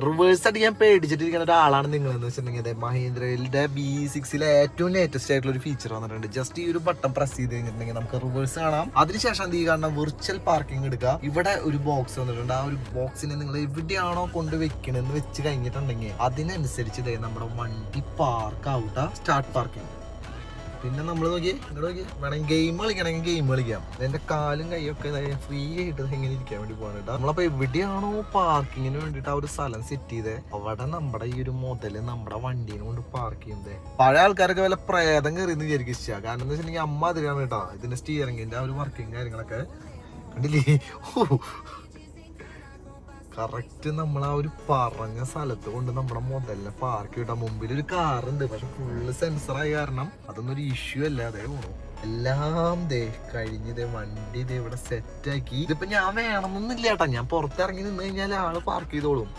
Reverse അടിക്കാൻ പേടിച്ചിട്ടിരിക്കുന്ന ഒരാളാണ് നിങ്ങൾ എന്ന് വെച്ചിട്ടുണ്ടെങ്കിൽ മഹീന്ദ്രയുടെ B6 ഏറ്റവും ലേറ്റസ്റ്റ് ആയിട്ടുള്ള ഒരു ഫീച്ചർ വന്നിട്ടുണ്ട്. ജസ്റ്റ് ഈ ഒരു ബട്ടൺ പ്രസ് ചെയ്ത് കഴിഞ്ഞിട്ടുണ്ടെങ്കിൽ നമുക്ക് റിവേഴ്സ് കാണാം. അതിനുശേഷം ഈ കാണുന്ന വിർച്വൽ പാർക്കിംഗ് എടുക്കുക. ഇവിടെ ഒരു ബോക്സ് വന്നിട്ടുണ്ട്. ആ ഒരു ബോക്സിനെ നിങ്ങൾ എവിടെയാണോ കൊണ്ടുവെക്കണെന്ന് വെച്ച് കഴിഞ്ഞിട്ടുണ്ടെങ്കിൽ അതിനനുസരിച്ച് നമ്മുടെ വണ്ടി പാർക്ക് ആവട്ടെ. Start parking. പിന്നെ നമ്മൾ നോക്കി വേണമെങ്കിൽ ഗെയിം കളിക്കണമെങ്കിൽ ഗെയിം കളിക്കാം. എന്റെ കാലും കൈയൊക്കെ ഫ്രീ ആയിട്ട് എങ്ങനെ ഇരിക്കാൻ വേണ്ടി പോകണം കേട്ടോ. നമ്മളപ്പോ എവിടെയാണോ പാർക്കിങ്ങിന് വേണ്ടിട്ട് ആ ഒരു സ്ഥലം സെറ്റ് ചെയ്തേ അവിടെ നമ്മുടെ ഈ ഒരു മുതല് നമ്മുടെ വണ്ടീനെ കൊണ്ട് പാർക്ക് ചെയ്യുന്നത്. പഴയ ആൾക്കാരൊക്കെ വല്ല പ്രേതം കയറിയെന്ന് വിചാരിക്കും. കാരണം എന്താ വെച്ചിട്ടുണ്ടെങ്കിൽ അമ്മ അതിലാണ് കേട്ടോ. ഇതിന്റെ സ്റ്റിയറിംഗിന്റെ ആ ഒരു വർക്കിംഗ് കാര്യങ്ങളൊക്കെ കണ്ടില്ലേ. കറക്റ്റ് നമ്മൾ ആ ഒരു പറഞ്ഞ സ്ഥലത്ത് കൊണ്ട് നമ്മുടെ മുതലിനെ പാർക്ക് ചെയ്യട്ടാ. മുമ്പിൽ ഒരു കാറുണ്ട്, പക്ഷെ ഫുള്ള് സെൻസറായ കാരണം അതൊന്നും ഒരു ഇഷ്യൂ അല്ല. അതേ പോണു എല്ലാം കഴിഞ്ഞ് വണ്ടി ഇവിടെ സെറ്റാക്കി. ഇതിപ്പോ ഞാൻ വേണമെന്നൊന്നും ഇല്ല കേട്ടാ. ഞാൻ പുറത്തിറങ്ങി നിന്ന് കഴിഞ്ഞാൽ ആള് പാർക്ക് ചെയ്തോളും.